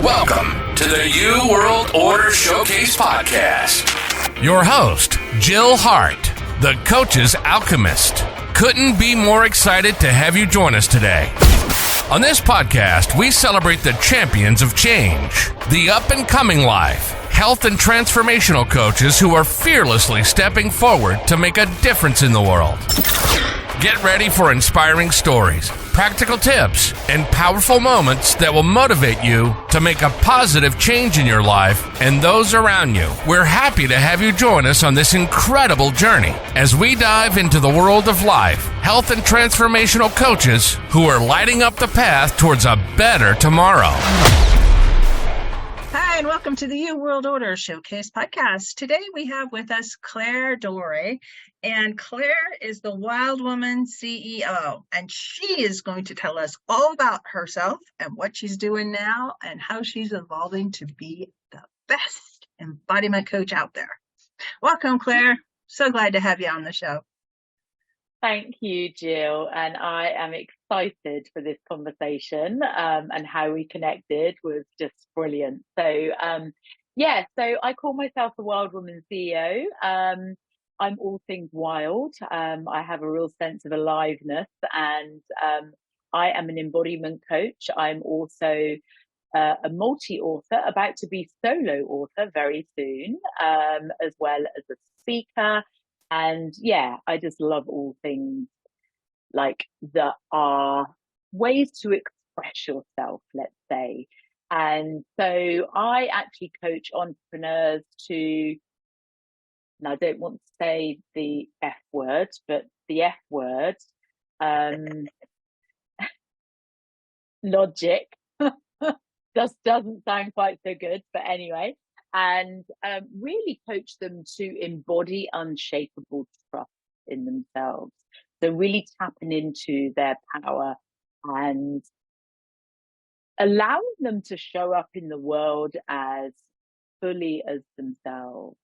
Welcome to the New World Order Showcase Podcast. Your host, Jill Hart, the Coach's Alchemist. Couldn't be more excited to have you join us today. On this podcast, we celebrate the champions of change, the up-and-coming life, health and transformational coaches who are fearlessly stepping forward to make a difference in the world. Get ready for inspiring stories, practical tips, and powerful moments that will motivate you to make a positive change in your life and those around you. We're happy to have you join us on this incredible journey as we dive into the world of life, health, and transformational coaches who are lighting up the path towards a better tomorrow. Hi, and welcome to the New World Order Showcase Podcast. Today we have with us Claire Dore, and Claire is the Wild Woman CEO, and she is going to tell us all about herself and what she's doing now and how she's evolving to be the best embodiment coach out there. Welcome, Claire. So glad to have you on the show. Thank you, Jill, and I am excited for this conversation, and how we connected was just brilliant. So I call myself the Wild Woman CEO. I'm all things wild. I have a real sense of aliveness, and I am an embodiment coach. I'm also a multi-author, about to be solo author very soon, as well as a speaker. And yeah, I just love all things like that are ways to express yourself, let's say. And so I actually coach entrepreneurs to, and I don't want to say the F word, but the F word, logic, just doesn't sound quite so good, but anyway. And really coach them to embody unshakable trust in themselves. So really tapping into their power and allowing them to show up in the world as fully as themselves.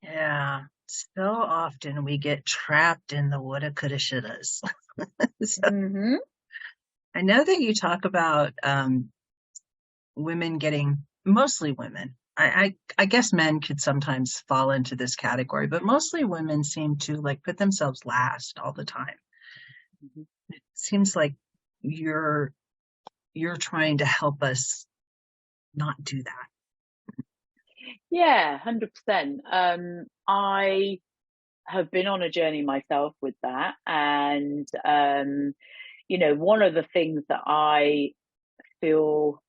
Yeah, so often we get trapped in the woulda, coulda, shouldas. I know that you talk about women getting, mostly women. I guess men could sometimes fall into this category, but mostly women seem to like put themselves last all the time. It seems like you're trying to help us not do that. Yeah, 100%. I have been on a journey myself with that. And, one of the things that I feel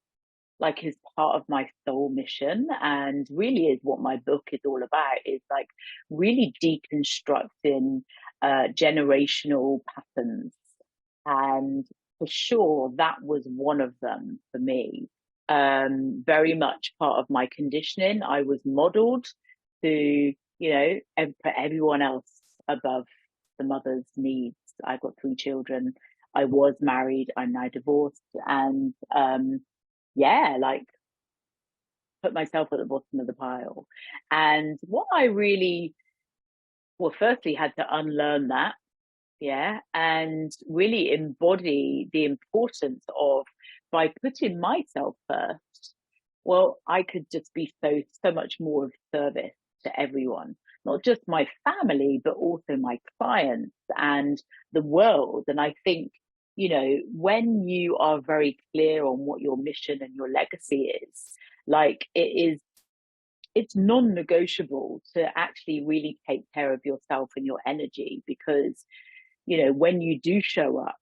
like is part of my soul mission, and really is what my book is all about, is like really deconstructing generational patterns. And for sure, that was one of them for me. Very much part of my conditioning. I was modeled to, put everyone else above the mother's needs. I got 3 children. I was married. I'm now divorced. And, put myself at the bottom of the pile. And what I really, firstly had to unlearn that. And really embody the importance of, by putting myself first, I could just be so much more of service to everyone, not just my family, but also my clients and the world. And I think, when you are very clear on what your mission and your legacy is, it's non-negotiable to actually really take care of yourself and your energy, because, when you do show up,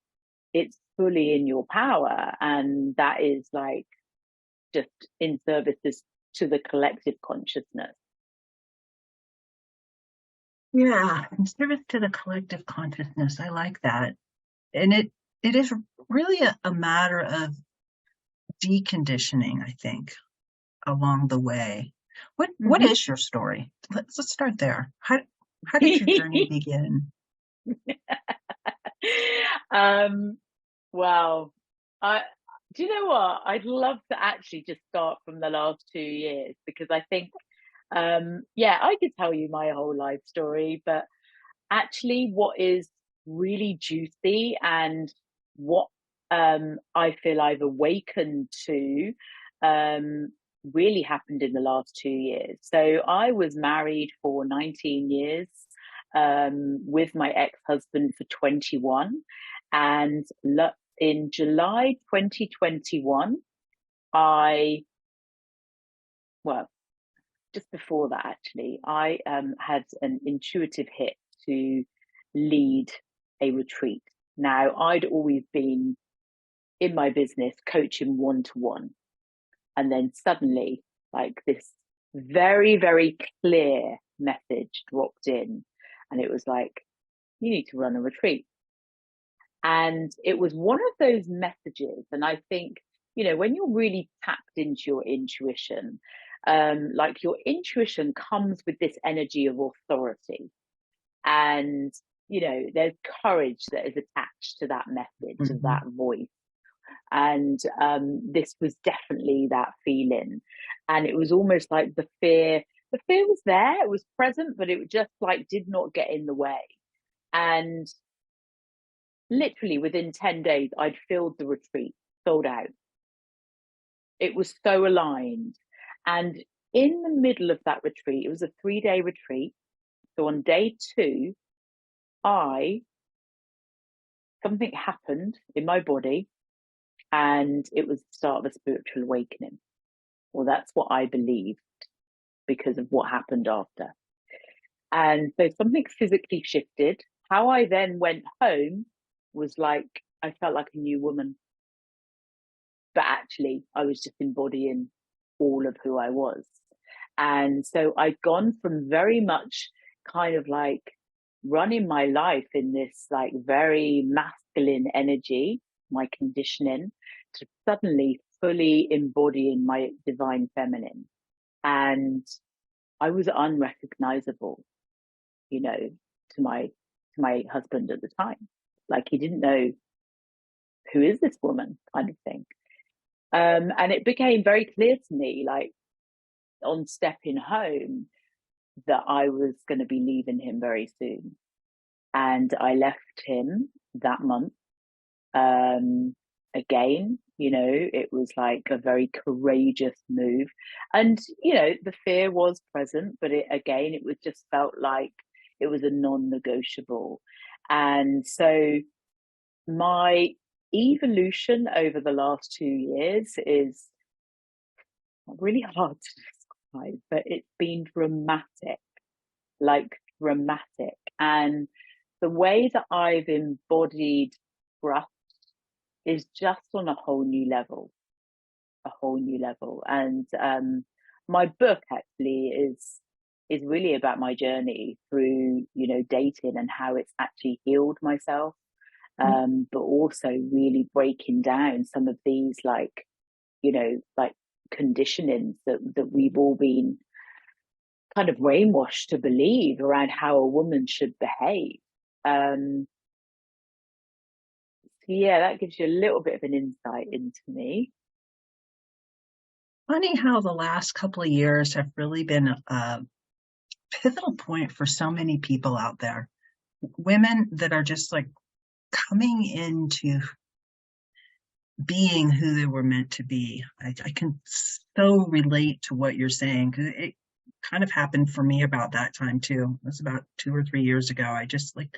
it's fully in your power. And that is just in service to the collective consciousness. Yeah, in service to the collective consciousness. I like that. And it is really a matter of deconditioning, I think, along the way. What is your story? Let's start there. How did your journey begin? Do you know what? I'd love to actually just start from the last 2 years, because I think, I could tell you my whole life story, but actually what is really juicy and what I feel I've awakened to really happened in the last 2 years. So I was married for 19 years, with my ex-husband for 21. And in July 2021, well, just before that, actually, I had an intuitive hit to lead a retreat. Now, I'd always been in my business coaching one-to-one. And then suddenly, like, this very, very clear message dropped in. And it was like, you need to run a retreat. And it was one of those messages. And I think, when you're really tapped into your intuition, like, your intuition comes with this energy of authority. And, there's courage that is attached to that message, to that voice. And this was definitely that feeling. And it was almost like the fear was there, it was present, but it just like did not get in the way. And literally within 10 days, I'd filled the retreat, sold out. It was so aligned. And in the middle of that retreat, it was a 3-day retreat. So on day 2, something happened in my body, and it was the start of a spiritual awakening. Well, that's what I believed because of what happened after. And so something physically shifted. How I then went home was like, I felt like a new woman. But actually, I was just embodying all of who I was. And so I'd gone from very much kind of like running my life in this like very masculine energy, my conditioning, to suddenly fully embodying my divine feminine. And I was unrecognizable, to my husband at the time. Like, he didn't know, who is this woman, kind of thing. And it became very clear to me, like, on stepping home, that I was going to be leaving him very soon. And I left him that month. Again, it was like a very courageous move. And, the fear was present, but it was just felt like it was a non-negotiable. And so my evolution over the last 2 years is really hard to describe, but it's been dramatic, like dramatic. And the way that I've embodied trust is just on a whole new level. And my book actually is really about my journey through, dating and how it's actually healed myself. But also really breaking down some of these like conditionings that we've all been kind of brainwashed to believe around how a woman should behave. Yeah, that gives you a little bit of an insight into me. Funny how the last couple of years have really been a pivotal point for so many people out there. Women that are just like coming into being who they were meant to be. I can so relate to what you're saying, because it kind of happened for me about that time too. It was about 2 or 3 years ago. I just like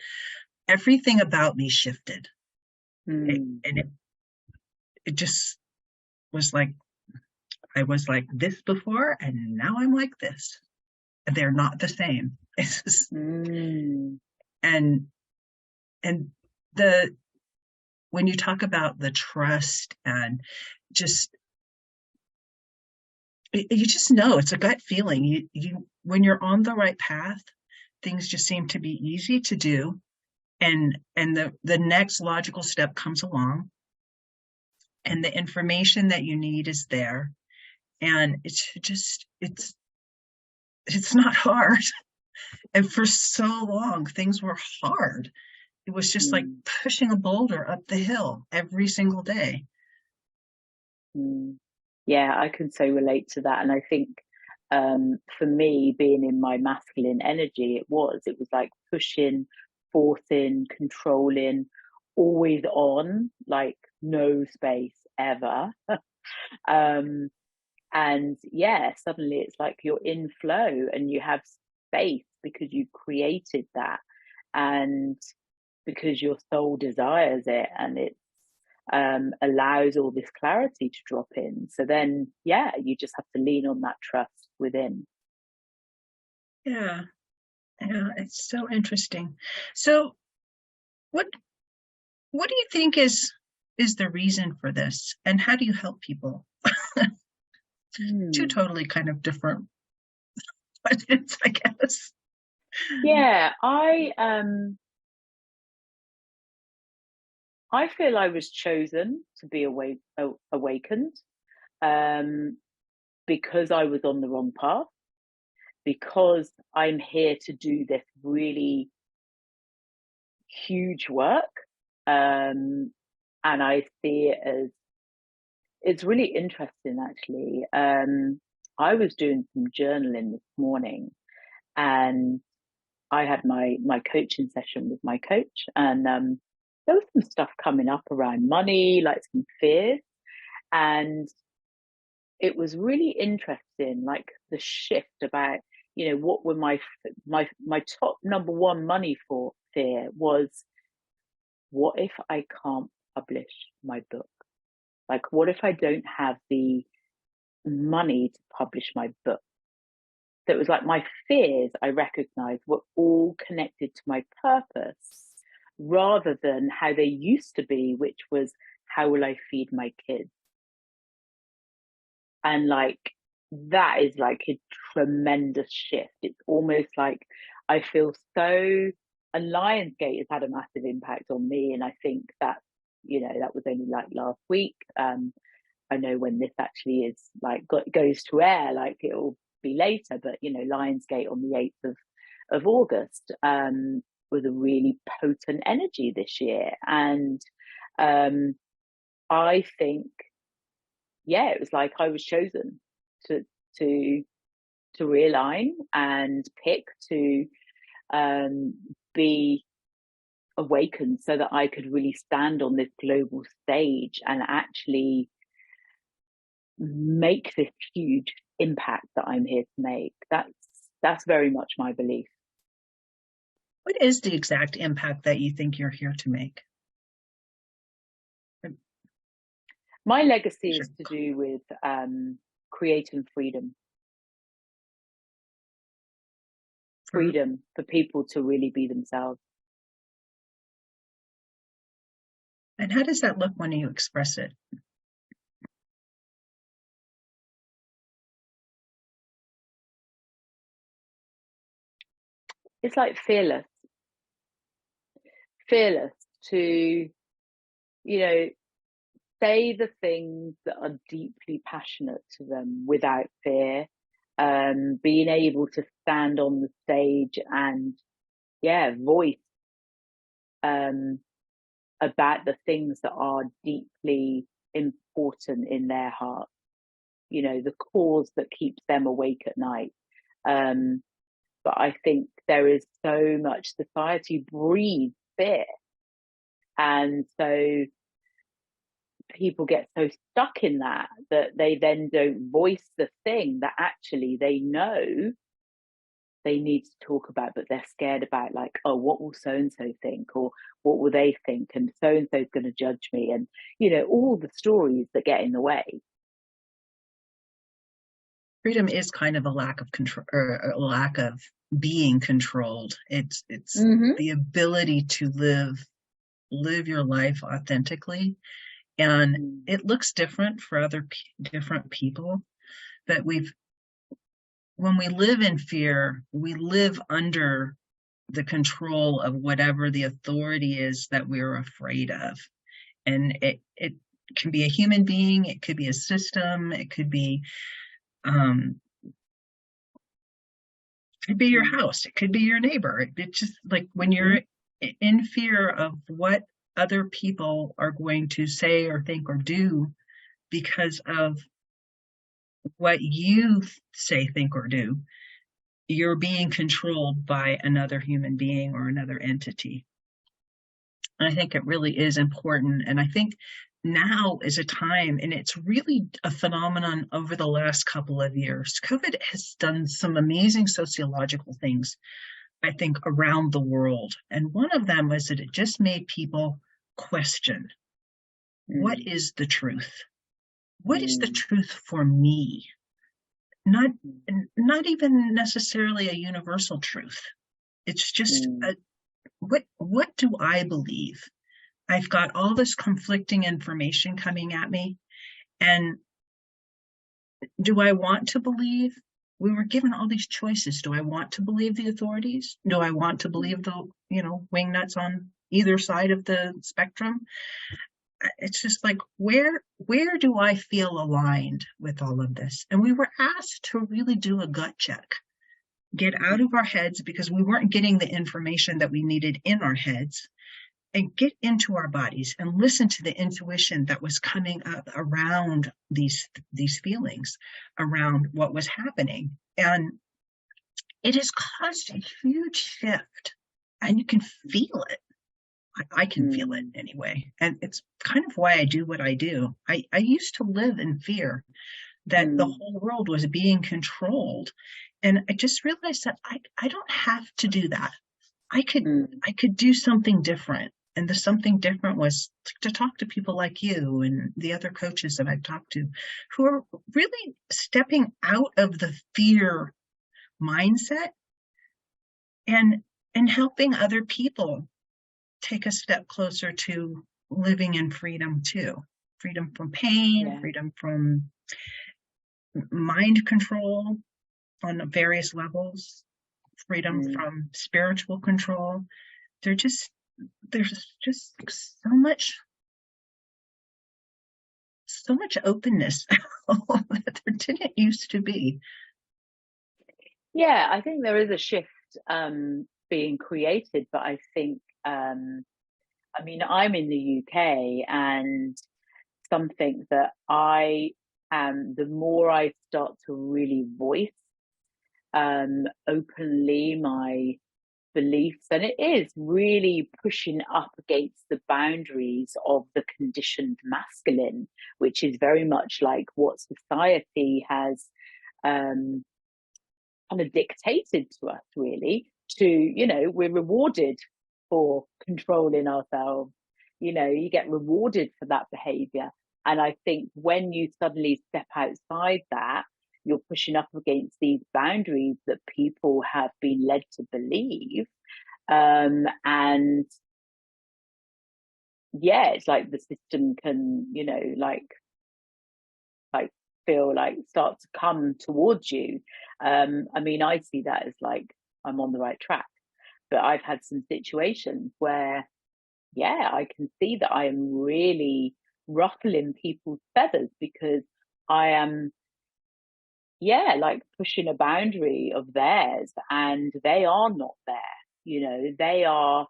everything about me shifted. And it just was like, I was like this before, and now I'm like this. And they're not the same. It's just, and when you talk about the trust and just, you just know, it's a gut feeling. You when you're on the right path, things just seem to be easy to do. And the next logical step comes along, and the information that you need is there. And it's not hard. And for so long, things were hard. It was just like pushing a boulder up the hill every single day. Yeah, I can so relate to that. And I think for me, being in my masculine energy, it was like pushing, forcing, controlling, always on, like no space ever. And yeah, suddenly it's like you're in flow and you have space because you created that, and because your soul desires it, and it allows all this clarity to drop in. So then, yeah, you just have to lean on that trust within. Yeah. Yeah, it's so interesting. So what do you think is the reason for this, and how do you help people? Two totally kind of different questions, I guess. Yeah, I feel I was chosen to be awakened, because I was on the wrong path, because I'm here to do this really huge work. And I see it as, it's really interesting actually. I was doing some journaling this morning, and I had my coaching session with my coach, and there was some stuff coming up around money, like some fears, and it was really interesting, like the shift about, what were my top number one money for fear was, what if I can't publish my book? Like, what if I don't have the money to publish my book? So it was like my fears, I recognized, were all connected to my purpose rather than how they used to be, which was, how will I feed my kids? And like, that is like a tremendous shift. It's almost like I feel so, and Lionsgate has had a massive impact on me. And I think that, that was only like last week. I know when this actually is like goes to air, like it'll be later, but Lionsgate on the 8th of August was a really potent energy this year. And I think, yeah, it was like I was chosen to realign and pick to be awakened so that I could really stand on this global stage and actually make this huge impact that I'm here to make. That's very much my belief. What is the exact impact that you think you're here to make? My legacy is to do with creating freedom. Freedom for people to really be themselves. And how does that look when you express it? It's like fearless to, say the things that are deeply passionate to them without fear, being able to stand on the stage and, voice about the things that are deeply important in their heart, the cause that keeps them awake at night. But I think there is so much, society breeds fear. And so people get so stuck in that they then don't voice the thing that actually they know they need to talk about, but they're scared about, like, oh, what will so-and-so think, or what will they think, and so-and-so's going to judge me, and all the stories that get in the way. Freedom is kind of a lack of control, or a lack of being controlled. It's the ability to live your life authentically, and it looks different for different people. But when we live in fear, we live under the control of whatever the authority is that we're afraid of. And it can be a human being, it could be a system, it could be your house, it could be your neighbor. It's just like when you're in fear of what other people are going to say or think or do because of what you say, think, or do, you're being controlled by another human being or another entity. And I think it really is important. And I think now is a time, and it's really a phenomenon over the last couple of years. COVID has done some amazing sociological things, I think, around the world. And one of them was that it just made people question, what is the truth? What is the truth for me? Not even necessarily a universal truth. It's just what do I believe? I've got all this conflicting information coming at me, and do I want to believe? We were given all these choices. Do I want to believe the authorities? Do I want to believe the, wingnuts on either side of the spectrum? It's just like, where do I feel aligned with all of this? And we were asked to really do a gut check, get out of our heads, because we weren't getting the information that we needed in our heads, and get into our bodies and listen to the intuition that was coming up around these feelings, around what was happening. And it has caused a huge shift, and you can feel it. I can feel it anyway. And it's kind of why I do what I do. I used to live in fear that the whole world was being controlled. And I just realized that I don't have to do that. I could do something different. And the something different was to talk to people like you and the other coaches that I've talked to, who are really stepping out of the fear mindset and helping other people take a step closer to living in freedom too. Freedom from pain, freedom from mind control on various levels, freedom from spiritual control. There's just so much openness that there didn't used to be. Yeah, I think there is a shift being created, but I think I mean, I'm in the UK, and something that I am, the more I start to really voice openly my beliefs, and it is really pushing up against the boundaries of the conditioned masculine, which is very much like what society has kind of dictated to us, really. We're rewarded for controlling ourselves. You get rewarded for that behavior. And I think when you suddenly step outside that, you're pushing up against these boundaries that people have been led to believe. And yeah, it's like the system can, feel like start to come towards you. I mean, I see that as like I'm on the right track. But I've had some situations where, I can see that I am really ruffling people's feathers because I am, like pushing a boundary of theirs, and they are not there. They are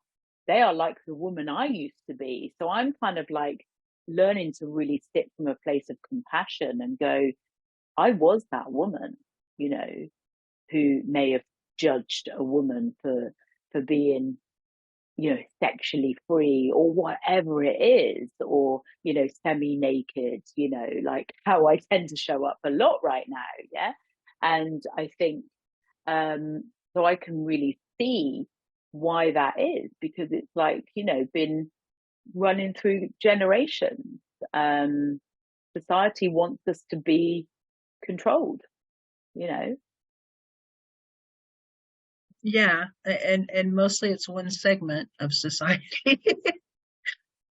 like the woman I used to be. So I'm kind of like learning to really sit from a place of compassion and go, I was that woman, who may have judged a woman for being, sexually free or whatever it is, or, semi-naked, like how I tend to show up a lot right now. Yeah. And I think, so I can really see why that is, because it's like, been running through generations. Society wants us to be controlled, Yeah, and mostly it's one segment of society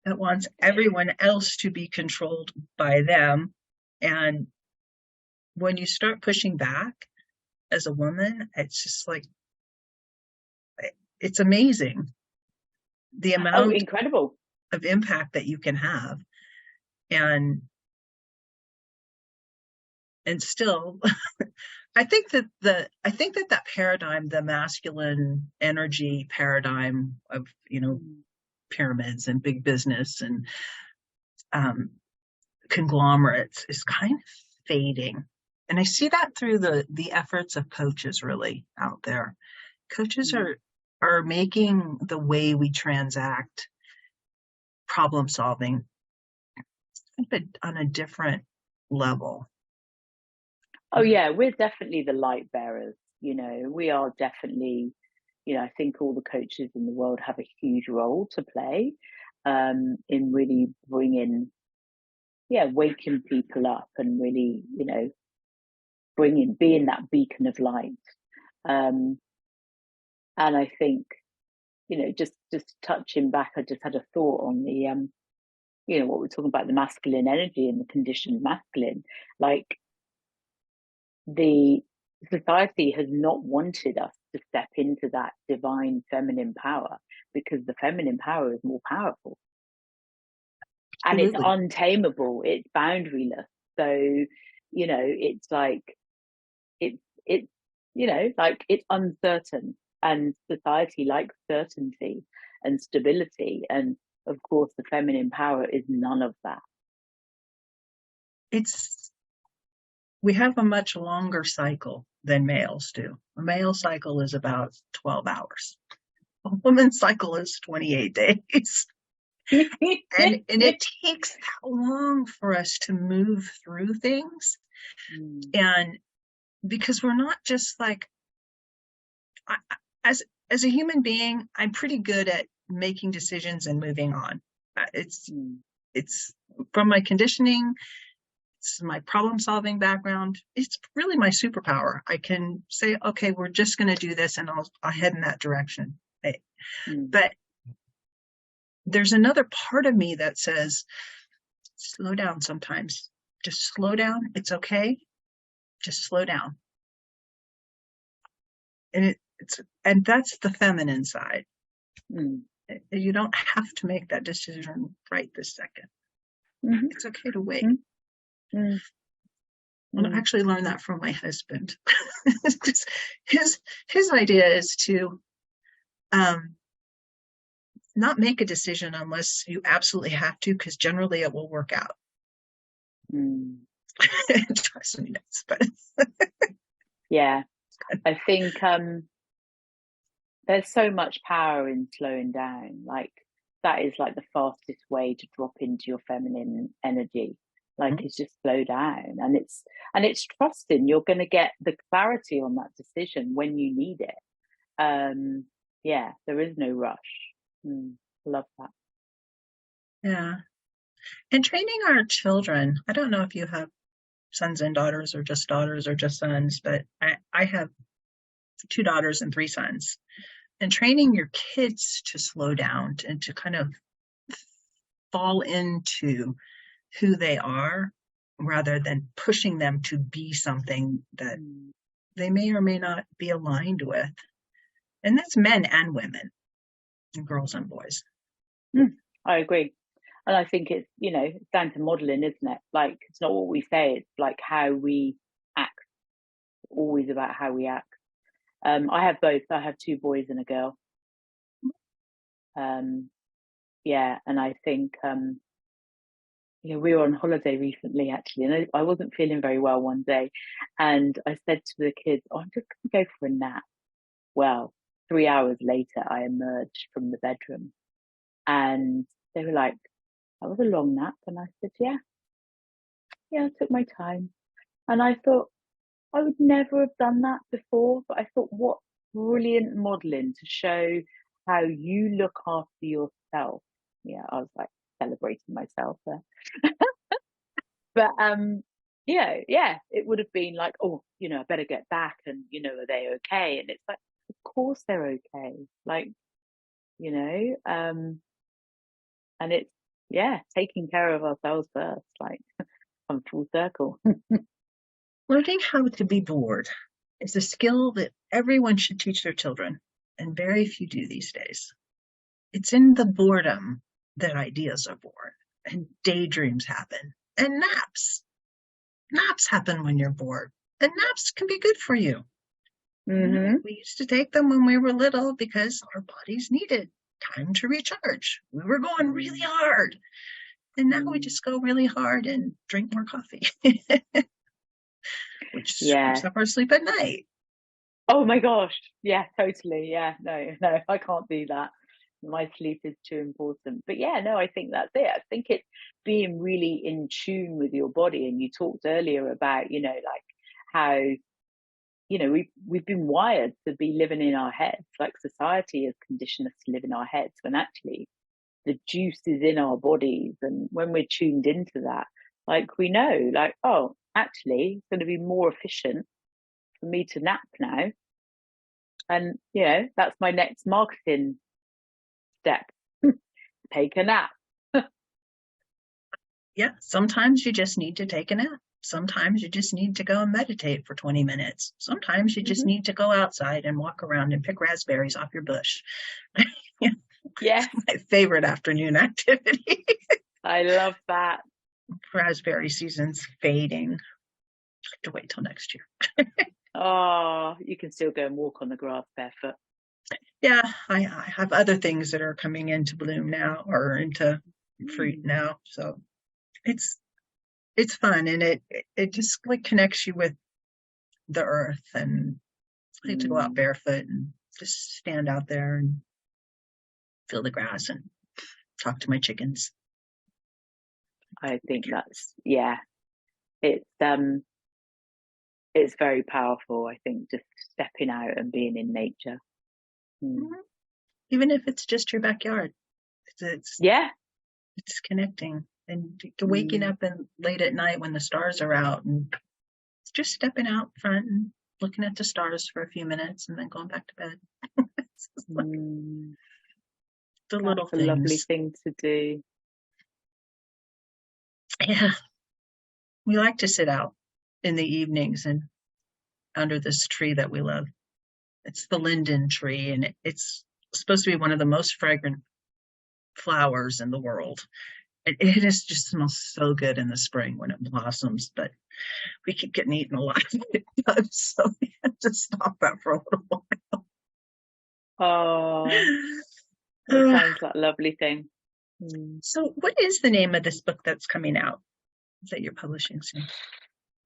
that wants everyone else to be controlled by them. And when you start pushing back as a woman, it's just like, it's amazing the amount incredible of impact that you can have. And still I think that paradigm, the masculine energy paradigm of, pyramids and big business and conglomerates is kind of fading. And I see that through the efforts of coaches really out there. Coaches are making the way we transact problem solving, but on a different level. Oh yeah, we're definitely the light bearers. We are definitely, I think all the coaches in the world have a huge role to play in really waking people up and really, being that beacon of light. And I think, just touching back, I just had a thought on the, what we're talking about, the masculine energy and the conditioned masculine. Like, the society has not wanted us to step into that divine feminine power because the feminine power is more powerful. And it's untamable, it's boundaryless. So, it's like, it's like, it's uncertain, and society likes certainty and stability. And of course, the feminine power is none of that. We have a much longer cycle than males do. A male cycle is about 12 hours. A woman's cycle is 28 days. and it takes that long for us to move through things. And because we're not just like, as a human being, I'm pretty good at making decisions and moving on. It's from my conditioning, it's my problem solving background. It's really my superpower. I can say, okay, we're just going to do this, and I'll head in that direction. But there's another part of me that says, slow down sometimes. Just slow down. It's okay. Just slow down. And that's the feminine side. You don't have to make that decision right this second. It's okay to wait. And I actually learned that from my husband. his idea is to not make a decision unless you absolutely have to, because generally it will work out. It drives me nuts, but yeah, I think there's so much power in slowing down. Like, that is like the fastest way to drop into your feminine energy. Like, it's just slow down, and it's trusting you're going to get the clarity on that decision when you need it. There is no rush. Love that. Yeah. And training our children, I don't know if you have sons and daughters or just sons, but I have 2 daughters and 3 sons. And training your kids to slow down and to kind of fall into who they are, rather than pushing them to be something that they may or may not be aligned with. And that's men and women, and girls and boys. I agree. And I think it's, it's down to modeling, isn't it? Like, it's not what we say, it's like how we act. Always about how we act. I have both. I have 2 boys and a girl. And I think, we were on holiday recently, actually, and I wasn't feeling very well one day. And I said to the kids, I'm just going to go for a nap. Well, 3 hours later, I emerged from the bedroom, and they were like, that was a long nap. And I said, yeah, I took my time. And I thought, I would never have done that before, but I thought, what brilliant modeling to show how you look after yourself. Yeah, I was like celebrating myself there. But it would have been like, oh, I better get back, and are they okay? And it's like, of course they're okay. Like, and it's taking care of ourselves first, like, come full circle. Learning how to be bored is a skill that everyone should teach their children, and very few do these days. It's in the boredom that ideas are born, and daydreams happen, and naps. Naps happen when you're bored, and naps can be good for you. We used to take them when we were little because our bodies needed time to recharge. We were going really hard, and now we just go really hard and drink more coffee. Which screws up our sleep at night. Oh my gosh. Yeah, totally. Yeah, no, I can't do that. My sleep is too important. But yeah, no, I think that's it. I think it's being really in tune with your body. And you talked earlier about, like how, we've been wired to be living in our heads. Like society has conditioned us to live in our heads, when actually the juice is in our bodies. And when we're tuned into that, like we know, like, oh, actually it's going to be more efficient for me to nap now. And, that's my next marketing step. Take a nap. Yeah, sometimes you just need to take a nap. Sometimes you just need to go and meditate for 20 minutes. Sometimes you just need to go outside and walk around and pick raspberries off your bush. Yeah. My favorite afternoon activity. I love that. Raspberry season's fading. I have to wait till next year. Oh, you can still go and walk on the grass barefoot. Yeah, I have other things that are coming into bloom now, or into fruit now. So it's fun, and it just like connects you with the earth. And I like to go out barefoot and just stand out there and feel the grass and talk to my chickens. I think that's, it's very powerful. I think just stepping out and being in nature. Even if it's just your backyard, it's connecting. And waking up and late at night when the stars are out, and just stepping out front and looking at the stars for a few minutes and then going back to bed. Like the little things. A lovely thing to do. Yeah. We like to sit out in the evenings and under this tree that we love. It's the linden tree, and it's supposed to be one of the most fragrant flowers in the world. It just smells so good in the spring when it blossoms, but we keep getting eaten alive by the bugs, so we have to stop that for a little while. Oh, that sounds like a lovely thing. So what is the name of this book that's coming out that you're publishing soon?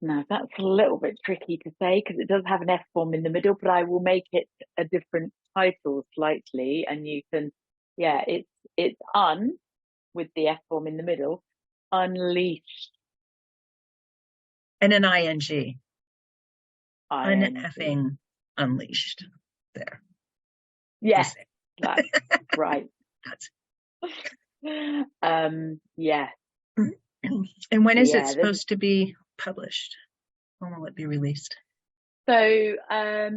Now, that's a little bit tricky to say because it does have an F bomb in the middle, but I will make it a different title slightly, and you can, it's with the F bomb in the middle, Unleashed. And an ING. Uneffing unleashed. There. Yes, that's right. Yeah. And when is it supposed to be published? When will it be released? So I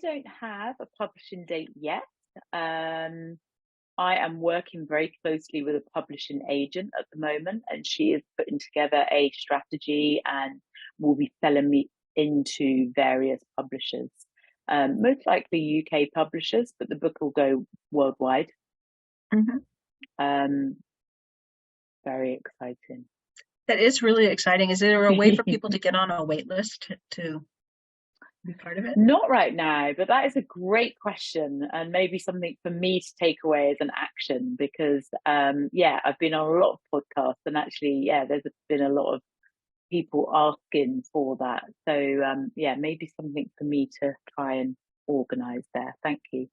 don't have a publishing date yet. I am working very closely with a publishing agent at the moment, and she is putting together a strategy and will be selling me into various publishers, most likely UK publishers, but the book will go worldwide. Very exciting. That is really exciting. Is there a way for people to get on a wait list to be part of it? Not right now, but that is a great question, and maybe something for me to take away as an action, because I've been on a lot of podcasts, and actually there's been a lot of people asking for that. So maybe something for me to try and organize there. Thank you.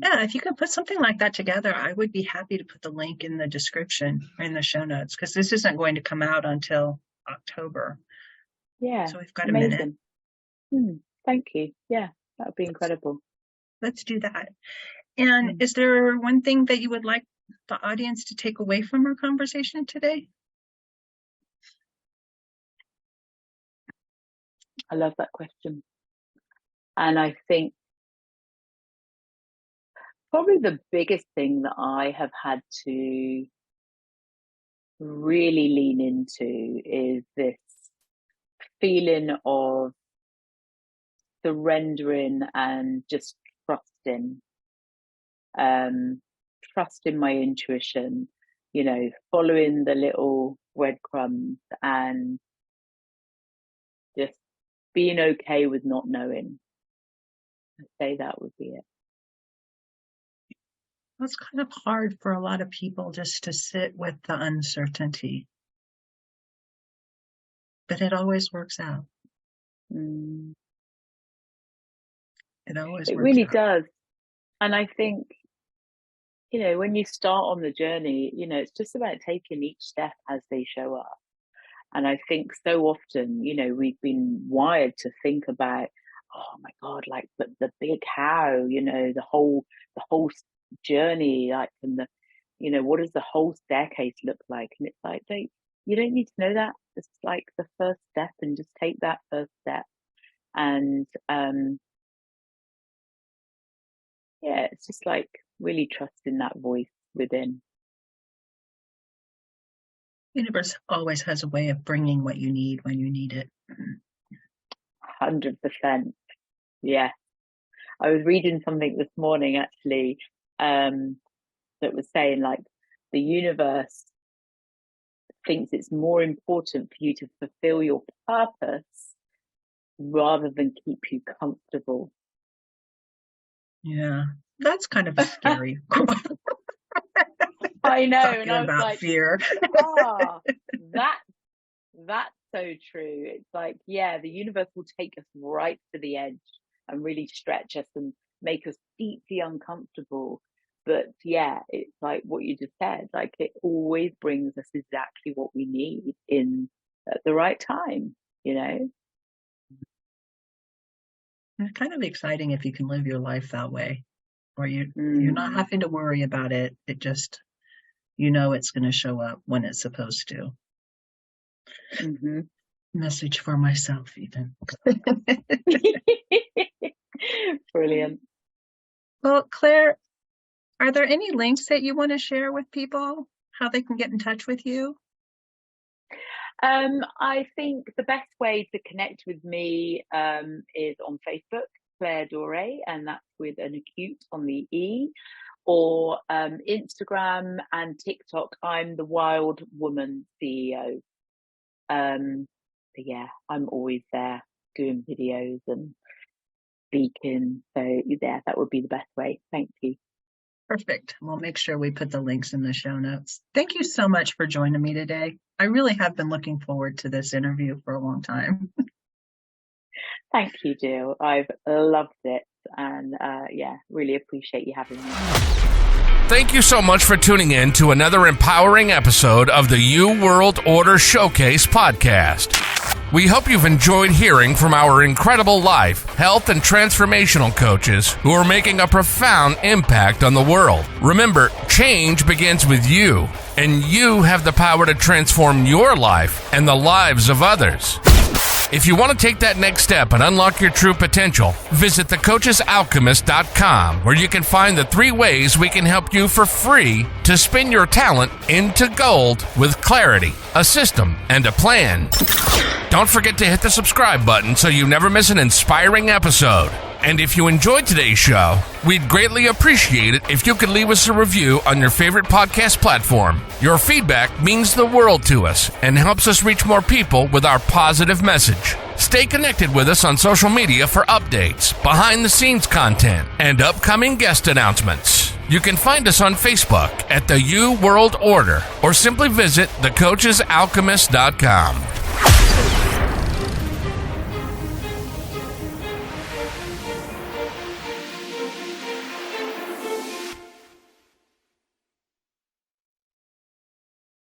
Yeah, if you could put something like that together, I would be happy to put the link in the description, in the show notes, because this isn't going to come out until October. Yeah. So we've got a minute. Thank you. Yeah, that would be incredible. Let's do that. And is there one thing that you would like the audience to take away from our conversation today? I love that question. And I think probably the biggest thing that I have had to really lean into is this feeling of surrendering and just trusting my intuition, following the little breadcrumbs and just being okay with not knowing. I'd say that would be it. It's kind of hard for a lot of people just to sit with the uncertainty, but it always works out. It always works really out. does. And I think when you start on the journey, it's just about taking each step as they show up. And I think so often, we've been wired to think about, oh my God, like the big how, the whole journey, like, and what does the whole staircase look like? And it's like, you don't need to know that. It's like the first step, and just take that first step. And it's just like really trusting that voice within. The universe always has a way of bringing what you need when you need it. 100%. Yeah. I was reading something this morning, actually, that was saying, like, the universe thinks it's more important for you to fulfill your purpose rather than keep you comfortable. Yeah, that's kind of a scary I know, talking and I was about like, fear. That's so true. It's like, the universe will take us right to the edge and really stretch us and make us deeply uncomfortable. But it's like what you just said, like, it always brings us exactly what we need at the right time, It's kind of exciting if you can live your life that way, where you're not having to worry about it. It just, it's going to show up when it's supposed to. Mm-hmm. Message for myself, even. Brilliant. Well, Claire, are there any links that you want to share with people, how they can get in touch with you? I think the best way to connect with me is on Facebook, Claire Dore, and that's with an acute on the E, or Instagram and TikTok. I'm the Wild Woman CEO. I'm always there doing videos and speaking. So that would be the best way. Thank you. Perfect. We'll make sure we put the links in the show notes. Thank you so much for joining me today. I really have been looking forward to this interview for a long time. Thank you, Jill. I've loved it, and really appreciate you having me. Thank you so much for tuning in to another empowering episode of the You World Order Showcase podcast. We hope you've enjoyed hearing from our incredible life, health, and transformational coaches who are making a profound impact on the world. Remember, change begins with you, and you have the power to transform your life and the lives of others. If you want to take that next step and unlock your true potential, visit thecoachesalchemist.com, where you can find the 3 ways we can help you for free to spin your talent into gold with clarity, a system, and a plan. Don't forget to hit the subscribe button so you never miss an inspiring episode. And if you enjoyed today's show, we'd greatly appreciate it if you could leave us a review on your favorite podcast platform. Your feedback means the world to us and helps us reach more people with our positive message. Stay connected with us on social media for updates, behind-the-scenes content, and upcoming guest announcements. You can find us on Facebook at the You World Order, or simply visit thecoachesalchemist.com.